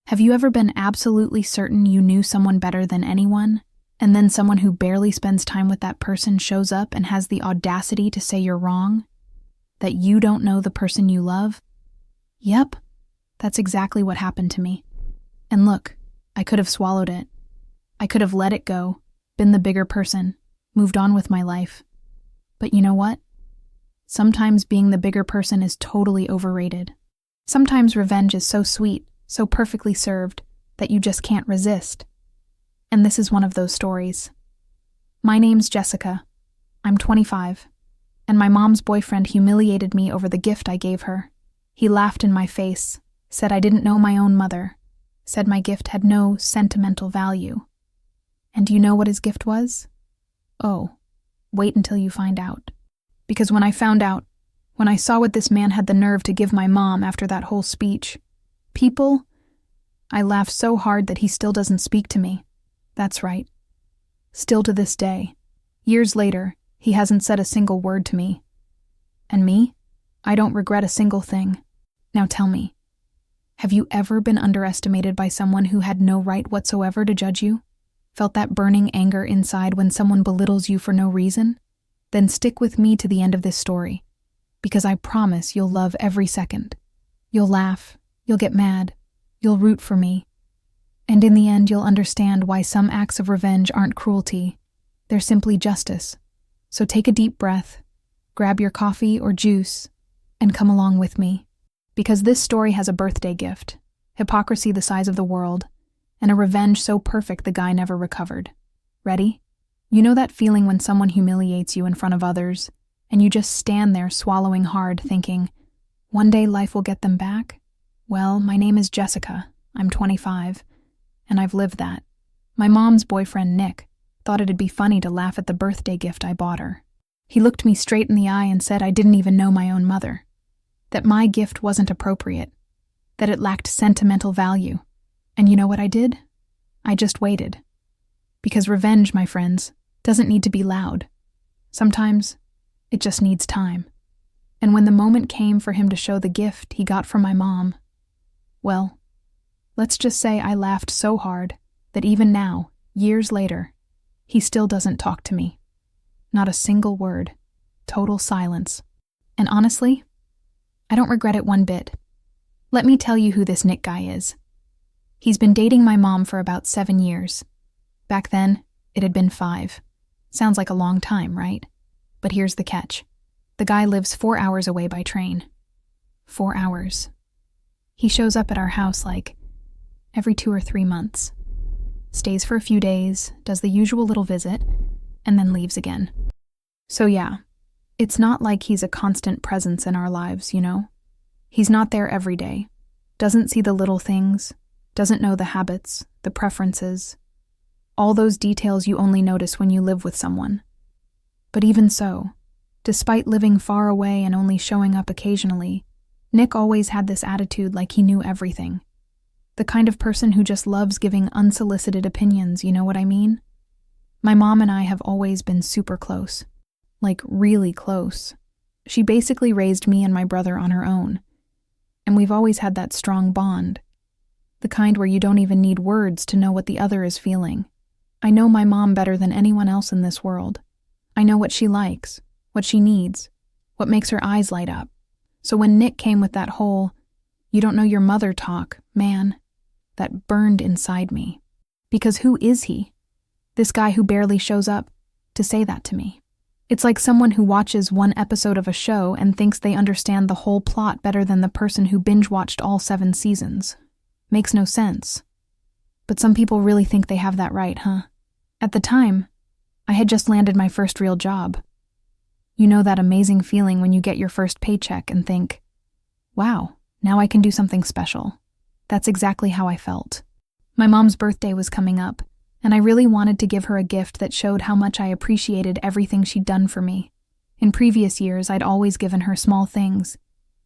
Have you ever been absolutely certain you knew someone better than anyone, and then someone who barely spends time with that person shows up and has the audacity to say you're wrong? That you don't know the person you love? Yep, that's exactly what happened to me. And look, I could have swallowed it. I could have let it go, been the bigger person, moved on with my life. But you know what? Sometimes being the bigger person is totally overrated. Sometimes revenge is so sweet, so perfectly served, that you just can't resist. And this is one of those stories. My name's Jessica. I'm 25. And my mom's boyfriend humiliated me over the gift I gave her. He laughed in my face, said I didn't know my own mother, said my gift had no sentimental value. And do you know what his gift was? Oh, wait until you find out. Because when I found out, when I saw what this man had the nerve to give my mom after that whole speech, I laughed so hard that he still doesn't speak to me. That's right. Still to this day. Years later, he hasn't said a single word to me. And me? I don't regret a single thing. Now tell me, have you ever been underestimated by someone who had no right whatsoever to judge you? Felt that burning anger inside when someone belittles you for no reason? Then stick with me to the end of this story, because I promise you'll love every second. You'll laugh, you'll get mad, you'll root for me. And in the end, you'll understand why some acts of revenge aren't cruelty. They're simply justice. So take a deep breath, grab your coffee or juice, and come along with me. Because this story has a birthday gift, hypocrisy the size of the world, and a revenge so perfect the guy never recovered. Ready? You know that feeling when someone humiliates you in front of others, and you just stand there swallowing hard, thinking, one day life will get them back? Well, my name is Jessica. I'm 25, and I've lived that. My mom's boyfriend, Nick, thought it'd be funny to laugh at the birthday gift I bought her. He looked me straight in the eye and said I didn't even know my own mother, that my gift wasn't appropriate, that it lacked sentimental value. And you know what I did? I just waited. Because revenge, my friends, doesn't need to be loud. Sometimes, it just needs time. And when the moment came for him to show the gift he got from my mom, well, let's just say I laughed so hard that even now, years later, he still doesn't talk to me. Not a single word. Total silence. And honestly, I don't regret it one bit. Let me tell you who this Nick guy is. He's been dating my mom for about 7 years. Back then, it had been 5. Sounds like a long time, right? But here's the catch. The guy lives 4 hours away by train. 4 hours. He shows up at our house like every 2 or 3 months. Stays for a few days, does the usual little visit, and then leaves again. So yeah, it's not like he's a constant presence in our lives, you know? He's not there every day, doesn't see the little things, doesn't know the habits, the preferences, all those details you only notice when you live with someone. But even so, despite living far away and only showing up occasionally, Nick always had this attitude like he knew everything. The kind of person who just loves giving unsolicited opinions, you know what I mean? My mom and I have always been super close. Like, really close. She basically raised me and my brother on her own. And we've always had that strong bond. The kind where you don't even need words to know what the other is feeling. I know my mom better than anyone else in this world. I know what she likes, what she needs, what makes her eyes light up. So when Nick came with that whole, you don't know your mother talk, man, that burned inside me. Because who is he? This guy who barely shows up to say that to me. It's like someone who watches one episode of a show and thinks they understand the whole plot better than the person who binge-watched all 7 seasons. Makes no sense. But some people really think they have that right, huh? At the time, I had just landed my first real job. You know that amazing feeling when you get your first paycheck and think, wow, now I can do something special. That's exactly how I felt. My mom's birthday was coming up, and I really wanted to give her a gift that showed how much I appreciated everything she'd done for me. In previous years, I'd always given her small things.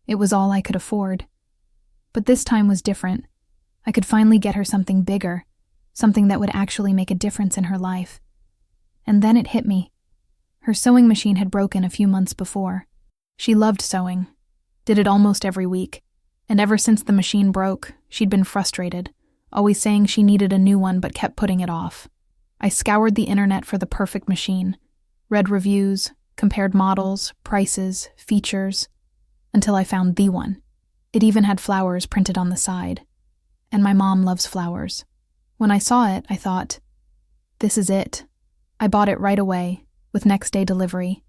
It was all I could afford. But this time was different. I could finally get her something bigger, something that would actually make a difference in her life. And then it hit me. Her sewing machine had broken a few months before. She loved sewing, did it almost every week, and ever since the machine broke, she'd been frustrated, always saying she needed a new one but kept putting it off. I scoured the internet for the perfect machine, read reviews, compared models, prices, features, until I found the one. It even had flowers printed on the side. And my mom loves flowers. When I saw it, I thought, this is it. I bought it right away, with next day delivery.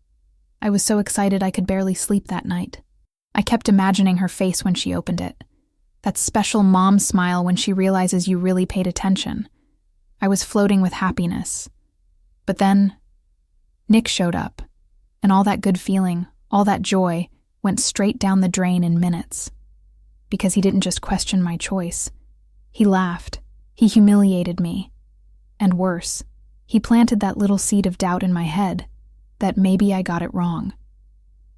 I was so excited I could barely sleep that night. I kept imagining her face when she opened it. That special mom smile when she realizes you really paid attention. I was floating with happiness. But then, Nick showed up, and all that good feeling, all that joy, went straight down the drain in minutes. Because he didn't just question my choice. He laughed. He humiliated me. And worse, he planted that little seed of doubt in my head that maybe I got it wrong.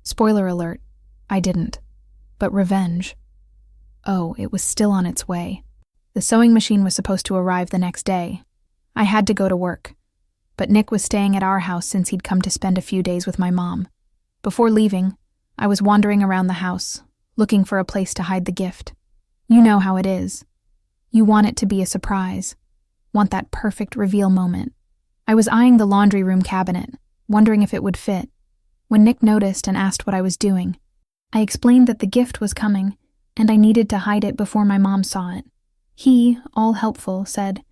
Spoiler alert, I didn't. But revenge. Oh, it was still on its way. The sewing machine was supposed to arrive the next day. I had to go to work, but Nick was staying at our house since he'd come to spend a few days with my mom. Before leaving, I was wandering around the house, looking for a place to hide the gift. You know how it is. You want it to be a surprise. Want that perfect reveal moment. I was eyeing the laundry room cabinet, wondering if it would fit, when Nick noticed and asked what I was doing. I explained that the gift was coming, and I needed to hide it before my mom saw it. He, all helpful, said,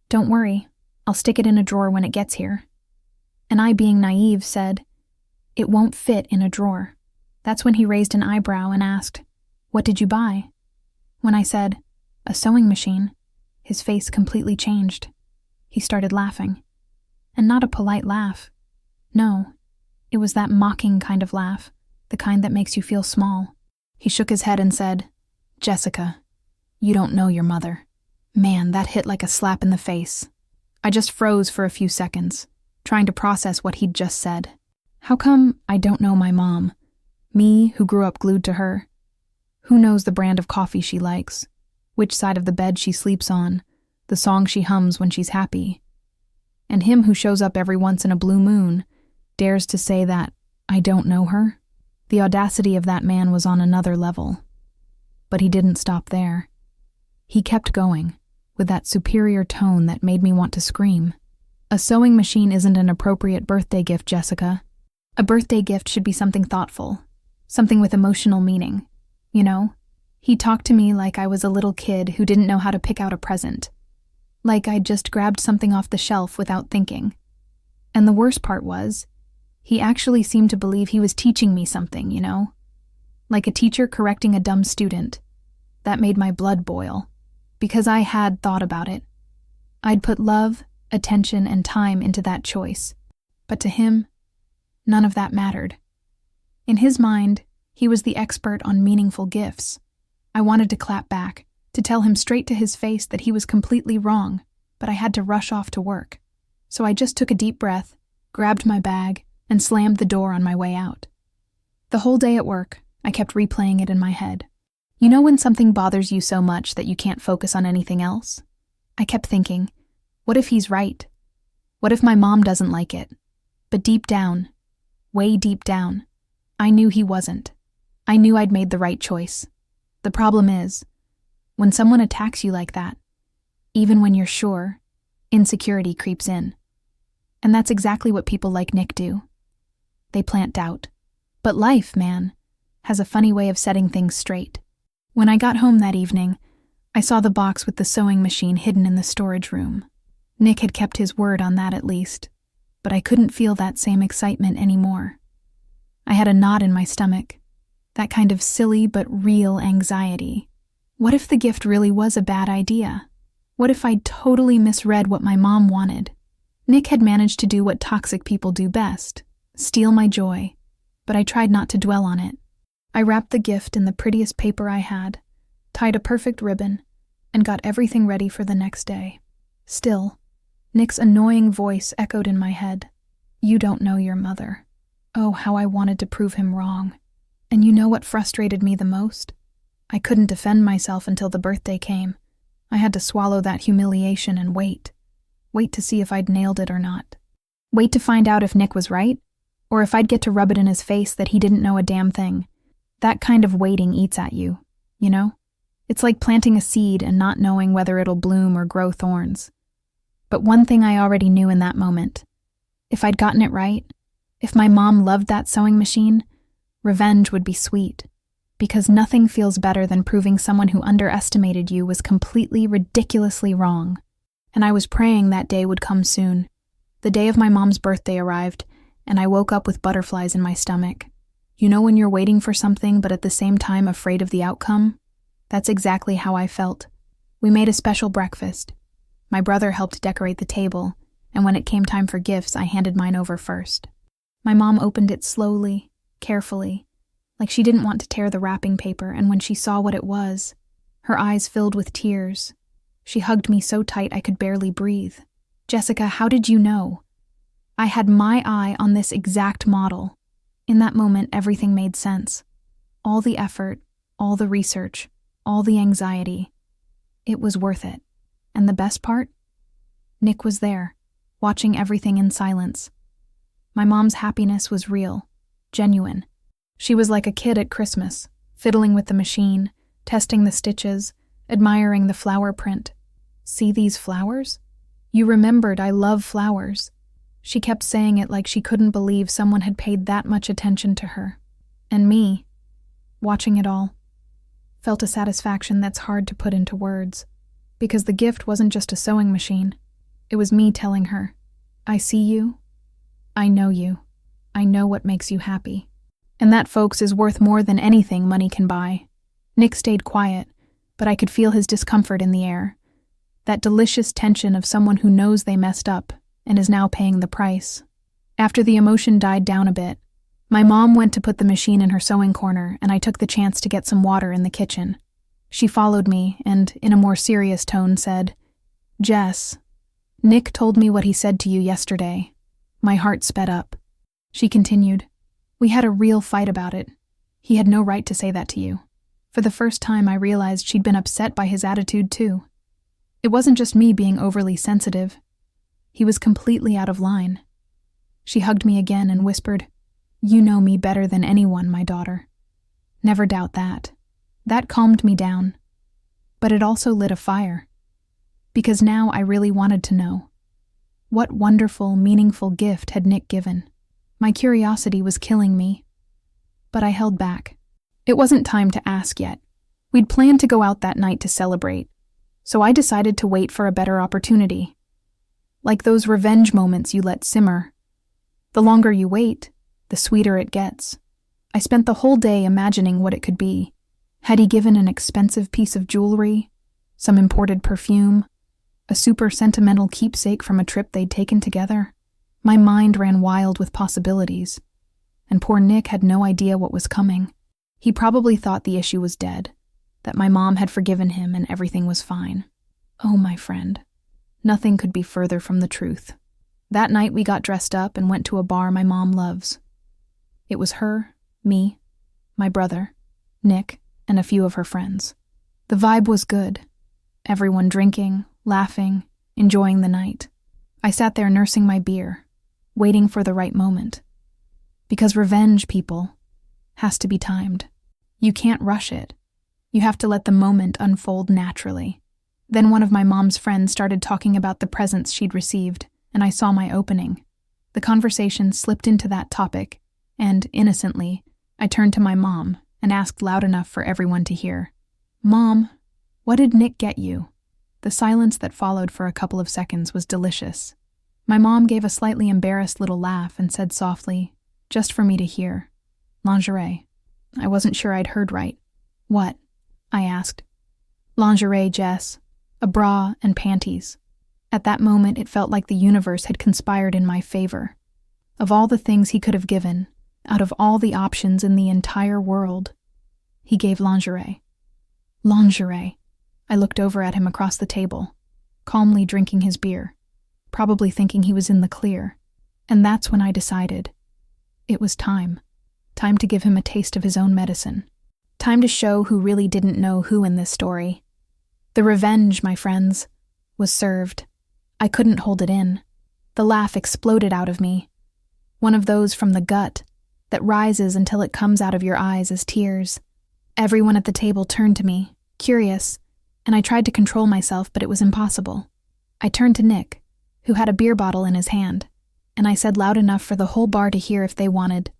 "Don't worry, I'll stick it in a drawer when it gets here." And I, being naive, said, "It won't fit in a drawer." That's when he raised an eyebrow and asked, "What did you buy?" When I said, "A sewing machine," his face completely changed. He started laughing. And not a polite laugh. No, it was that mocking kind of laugh, the kind that makes you feel small. He shook his head and said, "Jessica, you don't know your mother." Man, that hit like a slap in the face. I just froze for a few seconds, trying to process what he'd just said. How come I don't know my mom? Me, who grew up glued to her. Who knows the brand of coffee she likes, which side of the bed she sleeps on, the song she hums when she's happy. And him who shows up every once in a blue moon dares to say that I don't know her? The audacity of that man was on another level. But he didn't stop there. He kept going, with that superior tone that made me want to scream. "A sewing machine isn't an appropriate birthday gift, Jessica. A birthday gift should be something thoughtful, something with emotional meaning. You know?" He talked to me like I was a little kid who didn't know how to pick out a present. Like I'd just grabbed something off the shelf without thinking. And the worst part was, he actually seemed to believe he was teaching me something, you know? Like a teacher correcting a dumb student. That made my blood boil, because I had thought about it. I'd put love, attention, and time into that choice. But to him, none of that mattered. In his mind, he was the expert on meaningful gifts. I wanted to clap back, to tell him straight to his face that he was completely wrong, but I had to rush off to work. So I just took a deep breath, grabbed my bag, and slammed the door on my way out. The whole day at work, I kept replaying it in my head. You know when something bothers you so much that you can't focus on anything else? I kept thinking, what if he's right? What if my mom doesn't like it? But deep down, way deep down, I knew he wasn't. I knew I'd made the right choice. The problem is, when someone attacks you like that, even when you're sure, insecurity creeps in. And that's exactly what people like Nick do. They plant doubt. But life, man, has a funny way of setting things straight. When I got home that evening, I saw the box with the sewing machine hidden in the storage room. Nick had kept his word on that at least, but I couldn't feel that same excitement anymore. I had a knot in my stomach, that kind of silly but real anxiety. What if the gift really was a bad idea? What if I'd totally misread what my mom wanted? Nick had managed to do what toxic people do best, steal my joy, but I tried not to dwell on it. I wrapped the gift in the prettiest paper I had, tied a perfect ribbon, and got everything ready for the next day. Still, Nick's annoying voice echoed in my head. "You don't know your mother." Oh, how I wanted to prove him wrong. And you know what frustrated me the most? I couldn't defend myself until the birthday came. I had to swallow that humiliation and wait. Wait to see if I'd nailed it or not. Wait to find out if Nick was right, or if I'd get to rub it in his face that he didn't know a damn thing. That kind of waiting eats at you, you know? It's like planting a seed and not knowing whether it'll bloom or grow thorns. But one thing I already knew in that moment: if I'd gotten it right, if my mom loved that sewing machine, revenge would be sweet. Because nothing feels better than proving someone who underestimated you was completely, ridiculously wrong. And I was praying that day would come soon. The day of my mom's birthday arrived, and I woke up with butterflies in my stomach. You know when you're waiting for something but at the same time afraid of the outcome? That's exactly how I felt. We made a special breakfast. My brother helped decorate the table, and when it came time for gifts, I handed mine over first. My mom opened it slowly, carefully, like she didn't want to tear the wrapping paper, and when she saw what it was, her eyes filled with tears. She hugged me so tight I could barely breathe. "Jessica, how did you know?" I had my eye on this exact model. In that moment, everything made sense. All the effort, all the research, all the anxiety. It was worth it. And the best part? Nick was there, watching everything in silence. My mom's happiness was real, genuine. She was like a kid at Christmas, fiddling with the machine, testing the stitches, admiring the flower print. "See these flowers? You remembered I love flowers." She kept saying it like she couldn't believe someone had paid that much attention to her. And me, watching it all, felt a satisfaction that's hard to put into words. Because the gift wasn't just a sewing machine. It was me telling her, "I see you. I know you. I know what makes you happy." And that, folks, is worth more than anything money can buy. Nick stayed quiet, but I could feel his discomfort in the air. That delicious tension of someone who knows they messed up and is now paying the price. After the emotion died down a bit, my mom went to put the machine in her sewing corner, and I took the chance to get some water in the kitchen. She followed me and, in a more serious tone, said, "Jess, Nick told me what he said to you yesterday." My heart sped up. She continued, "We had a real fight about it. He had no right to say that to you." For the first time, I realized she'd been upset by his attitude, too. It wasn't just me being overly sensitive. He was completely out of line. She hugged me again and whispered, "You know me better than anyone, my daughter." Never doubt that. That calmed me down. But it also lit a fire. Because now I really wanted to know. What wonderful, meaningful gift had Nick given? My curiosity was killing me. But I held back. It wasn't time to ask yet. We'd planned to go out that night to celebrate, so I decided to wait for a better opportunity. Like those revenge moments you let simmer. The longer you wait, the sweeter it gets. I spent the whole day imagining what it could be. Had he given an expensive piece of jewelry, some imported perfume, a super sentimental keepsake from a trip they'd taken together? My mind ran wild with possibilities, and poor Nick had no idea what was coming. He probably thought the issue was dead, that my mom had forgiven him and everything was fine. Oh, my friend, nothing could be further from the truth. That night we got dressed up and went to a bar my mom loves. It was her, me, my brother, Nick, and a few of her friends. The vibe was good. Everyone drinking, laughing, enjoying the night. I sat there nursing my beer, waiting for the right moment. Because revenge, people, has to be timed. You can't rush it. You have to let the moment unfold naturally. Then one of my mom's friends started talking about the presents she'd received, and I saw my opening. The conversation slipped into that topic, and, innocently, I turned to my mom and asked loud enough for everyone to hear, "Mom, what did Nick get you?" The silence that followed for a couple of seconds was delicious. My mom gave a slightly embarrassed little laugh and said softly, just for me to hear, "Lingerie." I wasn't sure I'd heard right. "What?" I asked. "Lingerie, Jess. A bra and panties." At that moment, it felt like the universe had conspired in my favor. Of all the things he could have given, out of all the options in the entire world, he gave lingerie. Lingerie. I looked over at him across the table, calmly drinking his beer, probably thinking he was in the clear. And that's when I decided. It was time. Time to give him a taste of his own medicine. Time to show who really didn't know who in this story. The revenge, my friends, was served. I couldn't hold it in. The laugh exploded out of me. One of those from the gut that rises until it comes out of your eyes as tears. Everyone at the table turned to me, curious, and I tried to control myself, but it was impossible. I turned to Nick, who had a beer bottle in his hand, and I said loud enough for the whole bar to hear if they wanted.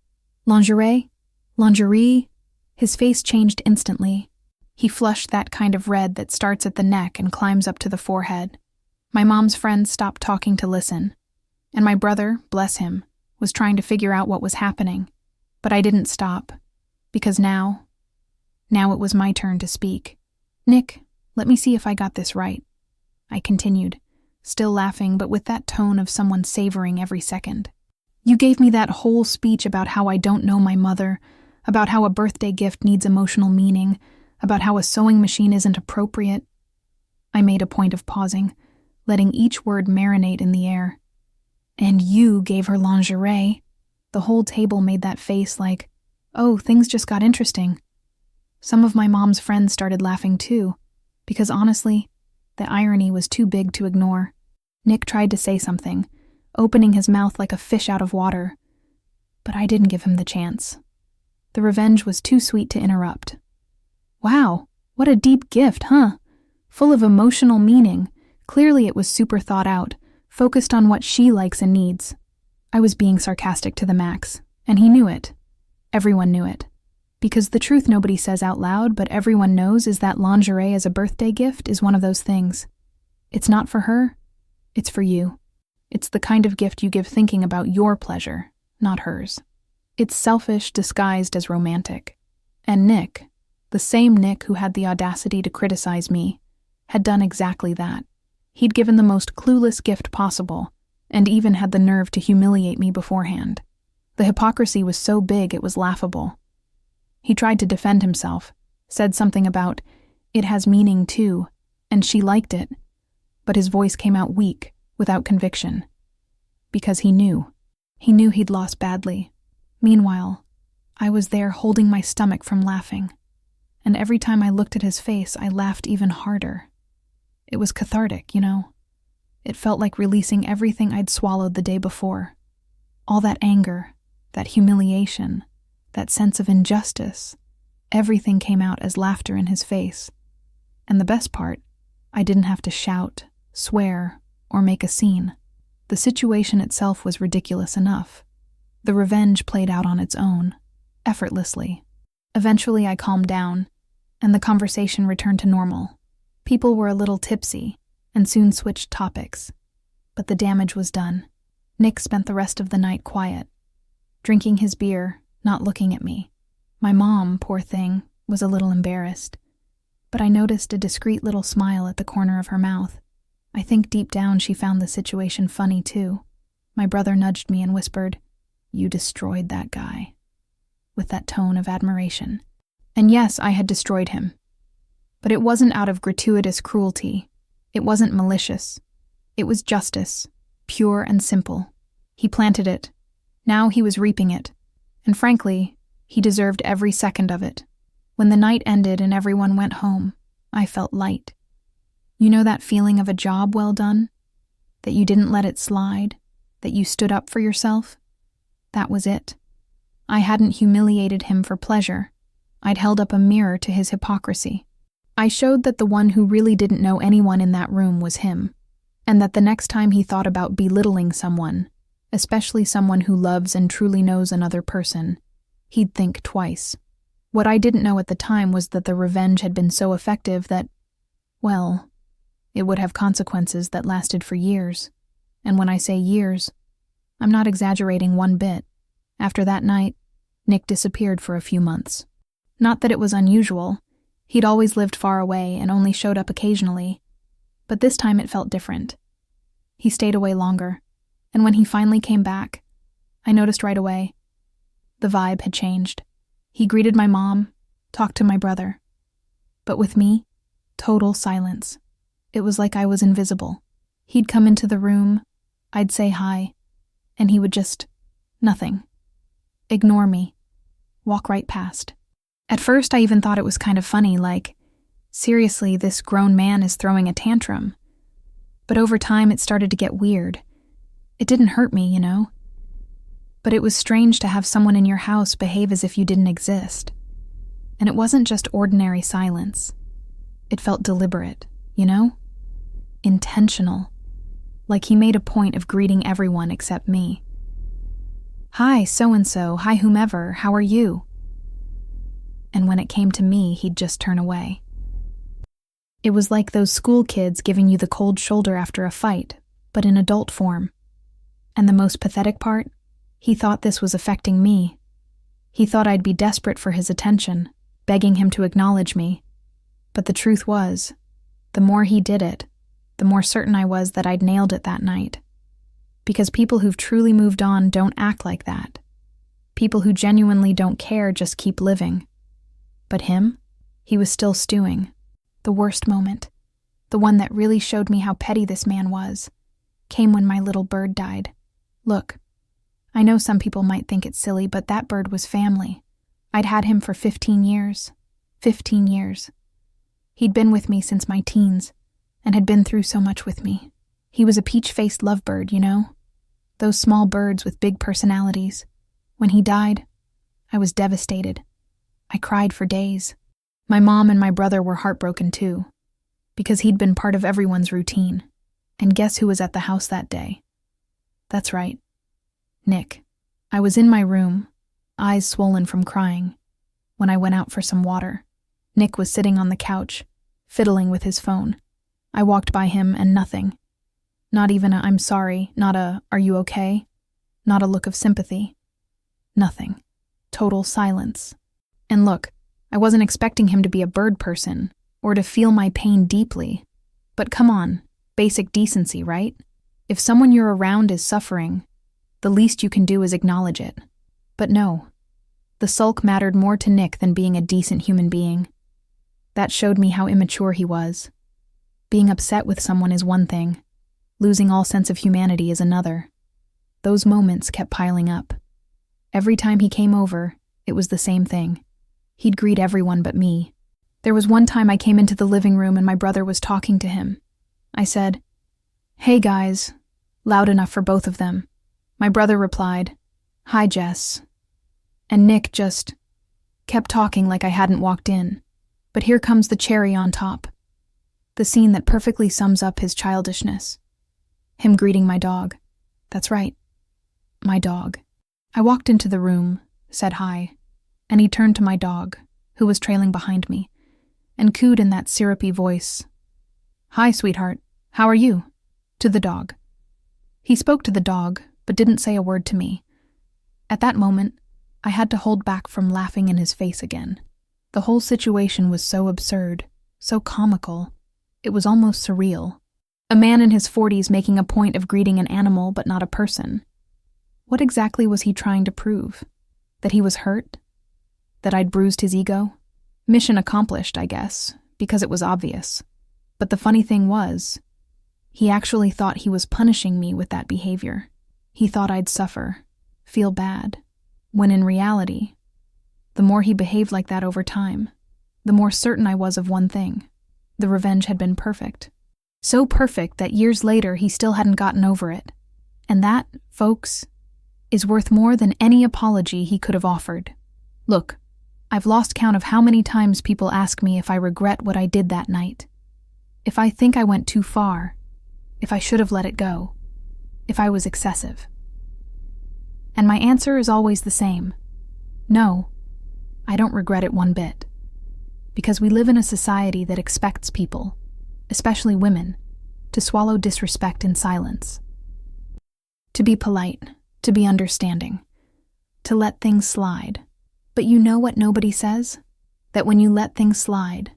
Lingerie? Lingerie? His face changed instantly. He flushed that kind of red that starts at the neck and climbs up to the forehead. My mom's friends stopped talking to listen, and my brother, bless him, was trying to figure out what was happening. But I didn't stop, because now it was my turn to speak. Nick, let me see if I got this right. I continued, still laughing, but with that tone of someone savoring every second. You gave me that whole speech about how I don't know my mother, about how a birthday gift needs emotional meaning, about how a sewing machine isn't appropriate. I made a point of pausing, letting each word marinate in the air. And you gave her lingerie. The whole table made that face like, oh, things just got interesting. Some of my mom's friends started laughing too, because honestly, the irony was too big to ignore. Nick tried to say something, opening his mouth like a fish out of water, but I didn't give him the chance. The revenge was too sweet to interrupt. Wow, what a deep gift, huh? Full of emotional meaning. Clearly it was super thought out, focused on what she likes and needs. I was being sarcastic to the max, and he knew it. Everyone knew it. Because the truth nobody says out loud, but everyone knows, is that lingerie as a birthday gift is one of those things. It's not for her, it's for you. It's the kind of gift you give thinking about your pleasure, not hers. It's selfish disguised as romantic. And Nick, the same Nick who had the audacity to criticize me, had done exactly that. He'd given the most clueless gift possible, and even had the nerve to humiliate me beforehand. The hypocrisy was so big it was laughable. He tried to defend himself, said something about, it has meaning too, and she liked it, but his voice came out weak, without conviction. Because he knew he'd lost badly. Meanwhile, I was there holding my stomach from laughing, and every time I looked at his face, I laughed even harder. It was cathartic, you know. It felt like releasing everything I'd swallowed the day before. All that anger, that humiliation, that sense of injustice, everything came out as laughter in his face. And the best part, I didn't have to shout, swear, or make a scene. The situation itself was ridiculous enough. The revenge played out on its own, effortlessly. Eventually I calmed down, and the conversation returned to normal. People were a little tipsy, and soon switched topics. But the damage was done. Nick spent the rest of the night quiet, drinking his beer, not looking at me. My mom, poor thing, was a little embarrassed, but I noticed a discreet little smile at the corner of her mouth. I think deep down she found the situation funny too. My brother nudged me and whispered, "You destroyed that guy," with that tone of admiration. And yes, I had destroyed him. But it wasn't out of gratuitous cruelty. It wasn't malicious. It was justice, pure and simple. He planted it. Now he was reaping it. And frankly, he deserved every second of it. When the night ended and everyone went home, I felt light. You know that feeling of a job well done? That you didn't let it slide? That you stood up for yourself? That was it. I hadn't humiliated him for pleasure. I'd held up a mirror to his hypocrisy. I showed that the one who really didn't know anyone in that room was him, and that the next time he thought about belittling someone, especially someone who loves and truly knows another person, he'd think twice. What I didn't know at the time was that the revenge had been so effective that, well, it would have consequences that lasted for years. And when I say years, I'm not exaggerating one bit. After that night, Nick disappeared for a few months. Not that it was unusual. He'd always lived far away and only showed up occasionally. But this time it felt different. He stayed away longer, and when he finally came back, I noticed right away. The vibe had changed. He greeted my mom, talked to my brother. But with me, total silence. It was like I was invisible. He'd come into the room, I'd say hi, and he would just, nothing. Ignore me. Walk right past. At first, I even thought it was kind of funny, like, seriously, this grown man is throwing a tantrum. But over time, it started to get weird. It didn't hurt me, you know. But it was strange to have someone in your house behave as if you didn't exist. And it wasn't just ordinary silence. It felt deliberate, you know? Intentional. Like he made a point of greeting everyone except me. "Hi, so-and-so, hi whomever, how are you?" And when it came to me, he'd just turn away. It was like those school kids giving you the cold shoulder after a fight, but in adult form. And the most pathetic part? He thought this was affecting me. He thought I'd be desperate for his attention, begging him to acknowledge me. But the truth was, the more he did it, the more certain I was that I'd nailed it that night. Because people who've truly moved on don't act like that. People who genuinely don't care just keep living. But him? He was still stewing. The worst moment, the one that really showed me how petty this man was, came when my little bird died. Look, I know some people might think it's silly, but that bird was family. I'd had him for 15 years. 15 years. He'd been with me since my teens, and had been through so much with me. He was a peach-faced lovebird, you know? Those small birds with big personalities. When he died, I was devastated. I cried for days. My mom and my brother were heartbroken too, because he'd been part of everyone's routine. And guess who was at the house that day? That's right, Nick. I was in my room, eyes swollen from crying, when I went out for some water. Nick was sitting on the couch, fiddling with his phone. I walked by him and nothing. Not even a "I'm sorry," not a "Are you okay?" Not a look of sympathy. Nothing. Total silence. And look, I wasn't expecting him to be a bird person, or to feel my pain deeply. But come on, basic decency, right? If someone you're around is suffering, the least you can do is acknowledge it. But no, the sulk mattered more to Nick than being a decent human being. That showed me how immature he was. Being upset with someone is one thing. Losing all sense of humanity is another. Those moments kept piling up. Every time he came over, it was the same thing. He'd greet everyone but me. There was one time I came into the living room and my brother was talking to him. I said, "Hey guys," loud enough for both of them. My brother replied, "Hi Jess." And Nick just kept talking like I hadn't walked in. But here comes the cherry on top. The scene that perfectly sums up his childishness. Him greeting my dog. That's right, my dog. I walked into the room, said hi, and he turned to my dog, who was trailing behind me, and cooed in that syrupy voice, "Hi, sweetheart, how are you?" to the dog. He spoke to the dog, but didn't say a word to me. At that moment, I had to hold back from laughing in his face again. The whole situation was so absurd, so comical. It was almost surreal. A man in his 40s making a point of greeting an animal but not a person. What exactly was he trying to prove? That he was hurt? That I'd bruised his ego? Mission accomplished, I guess, because it was obvious. But the funny thing was, he actually thought he was punishing me with that behavior. He thought I'd suffer, feel bad, when in reality, the more he behaved like that over time, the more certain I was of one thing. The revenge had been perfect. So perfect that years later he still hadn't gotten over it. And that, folks, is worth more than any apology he could have offered. Look, I've lost count of how many times people ask me if I regret what I did that night. If I think I went too far. If I should have let it go. If I was excessive. And my answer is always the same. No, I don't regret it one bit. Because we live in a society that expects people, especially women, to swallow disrespect in silence. To be polite, to be understanding, to let things slide. But you know what nobody says? That when you let things slide,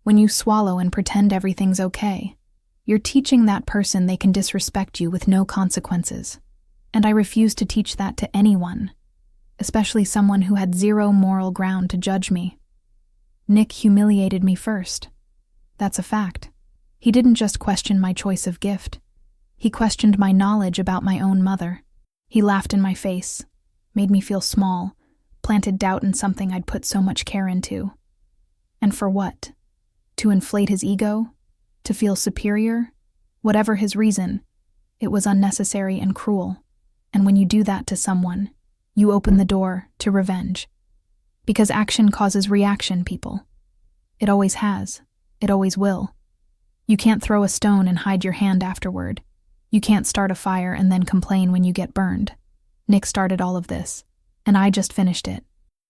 when you swallow and pretend everything's okay, you're teaching that person they can disrespect you with no consequences. And I refuse to teach that to anyone, especially someone who had zero moral ground to judge me. Nick humiliated me first. That's a fact. He didn't just question my choice of gift. He questioned my knowledge about my own mother. He laughed in my face, made me feel small, planted doubt in something I'd put so much care into. And for what? To inflate his ego? To feel superior? Whatever his reason, it was unnecessary and cruel. And when you do that to someone, you open the door to revenge. Because action causes reaction, people. It always has. It always will. You can't throw a stone and hide your hand afterward. You can't start a fire and then complain when you get burned. Nick started all of this, and I just finished it.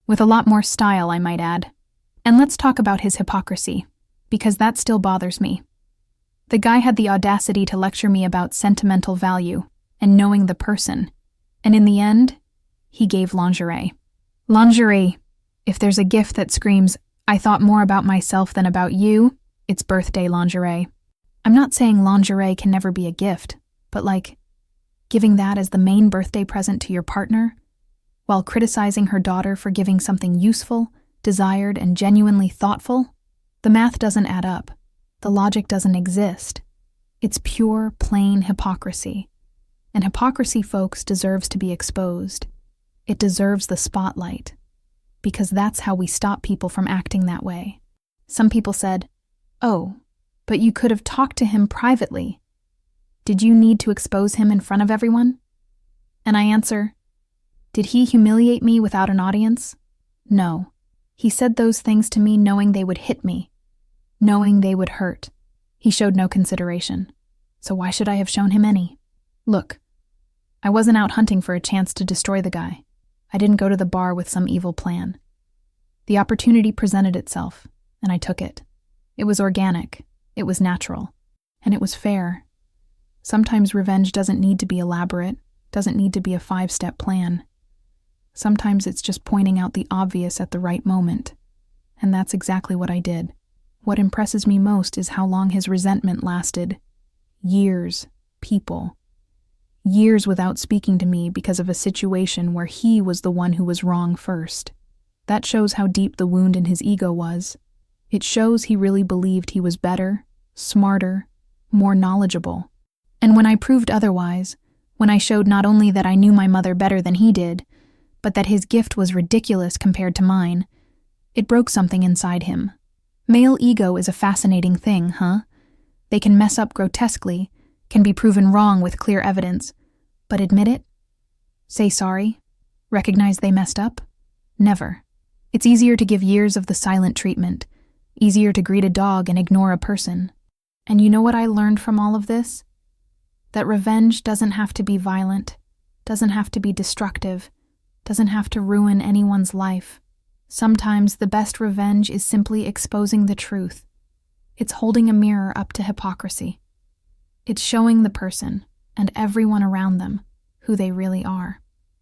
With a lot more style, I might add. And let's talk about his hypocrisy, because that still bothers me. The guy had the audacity to lecture me about sentimental value and knowing the person, and in the end, he gave lingerie. Lingerie. If there's a gift that screams, "I thought more about myself than about you," it's birthday lingerie. I'm not saying lingerie can never be a gift, but giving that as the main birthday present to your partner, while criticizing her daughter for giving something useful, desired, and genuinely thoughtful, the math doesn't add up. The logic doesn't exist. It's pure, plain hypocrisy. And hypocrisy, folks, deserves to be exposed. It deserves the spotlight. Because that's how we stop people from acting that way. Some people said, "Oh, but you could have talked to him privately. Did you need to expose him in front of everyone?" And I answer, did he humiliate me without an audience? No. He said those things to me knowing they would hit me, knowing they would hurt. He showed no consideration. So why should I have shown him any? Look, I wasn't out hunting for a chance to destroy the guy. I didn't go to the bar with some evil plan. The opportunity presented itself, and I took it. It was organic, it was natural, and it was fair. Sometimes revenge doesn't need to be elaborate, doesn't need to be a 5-step plan. Sometimes it's just pointing out the obvious at the right moment, and that's exactly what I did. What impresses me most is how long his resentment lasted. Years, people. Years without speaking to me because of a situation where he was the one who was wrong first. That shows how deep the wound in his ego was. It shows he really believed he was better, smarter, more knowledgeable. And when I proved otherwise, when I showed not only that I knew my mother better than he did, but that his gift was ridiculous compared to mine, it broke something inside him. Male ego is a fascinating thing, huh? They can mess up grotesquely, can be proven wrong with clear evidence, but admit it? Say sorry? Recognize they messed up? Never. It's easier to give years of the silent treatment, easier to greet a dog and ignore a person. And you know what I learned from all of this? That revenge doesn't have to be violent, doesn't have to be destructive, doesn't have to ruin anyone's life. Sometimes the best revenge is simply exposing the truth. It's holding a mirror up to hypocrisy. It's showing the person, and everyone around them, who they really are.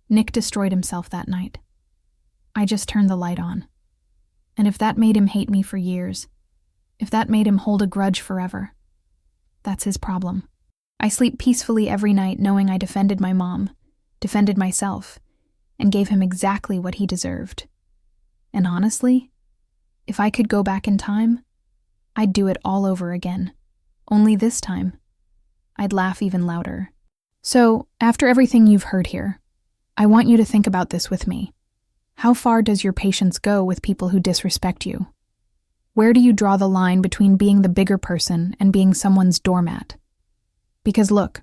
Nick destroyed himself that night. I just turned the light on. And if that made him hate me for years, if that made him hold a grudge forever, that's his problem. I sleep peacefully every night knowing I defended my mom, defended myself, and gave him exactly what he deserved. And honestly, if I could go back in time, I'd do it all over again. Only this time, I'd laugh even louder. So, after everything you've heard here, I want you to think about this with me. How far does your patience go with people who disrespect you? Where do you draw the line between being the bigger person and being someone's doormat? Because look,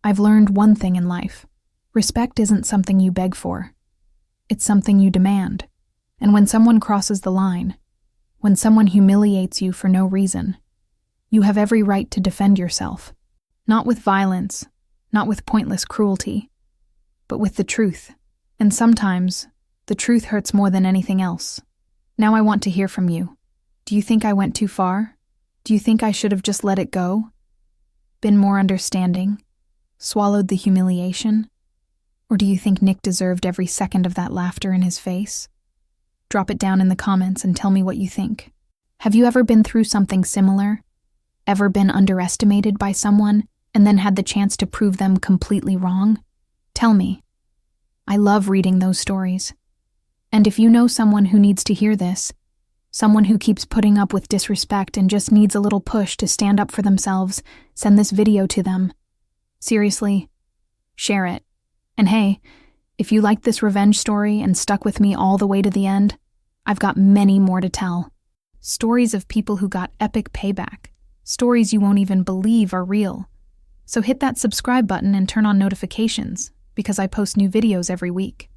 I've learned one thing in life. Respect isn't something you beg for. It's something you demand. And when someone crosses the line, when someone humiliates you for no reason, you have every right to defend yourself. Not with violence, not with pointless cruelty, but with the truth. And sometimes, the truth hurts more than anything else. Now I want to hear from you. Do you think I went too far? Do you think I should have just let it go? Been more understanding? Swallowed the humiliation? Or do you think Nick deserved every second of that laughter in his face? Drop it down in the comments and tell me what you think. Have you ever been through something similar? Ever been underestimated by someone and then had the chance to prove them completely wrong? Tell me. I love reading those stories. And if you know someone who needs to hear this, someone who keeps putting up with disrespect and just needs a little push to stand up for themselves, send this video to them. Seriously, share it. And hey, if you liked this revenge story and stuck with me all the way to the end, I've got many more to tell. Stories of people who got epic payback. Stories you won't even believe are real. So hit that subscribe button and turn on notifications, because I post new videos every week.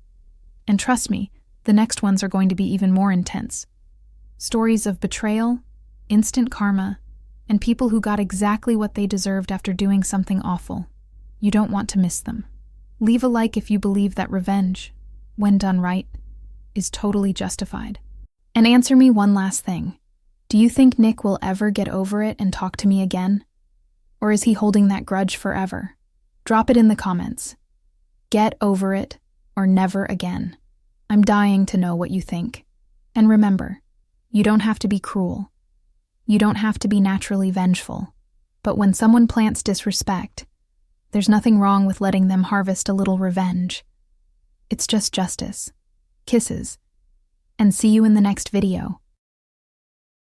And trust me, the next ones are going to be even more intense. Stories of betrayal, instant karma, and people who got exactly what they deserved after doing something awful. You don't want to miss them. Leave a like if you believe that revenge, when done right, is totally justified. And answer me one last thing. Do you think Nick will ever get over it and talk to me again? Or is he holding that grudge forever? Drop it in the comments. Get over it or never again. I'm dying to know what you think. And remember, you don't have to be cruel. You don't have to be naturally vengeful. But when someone plants disrespect, there's nothing wrong with letting them harvest a little revenge. It's just justice. Kisses. And see you in the next video.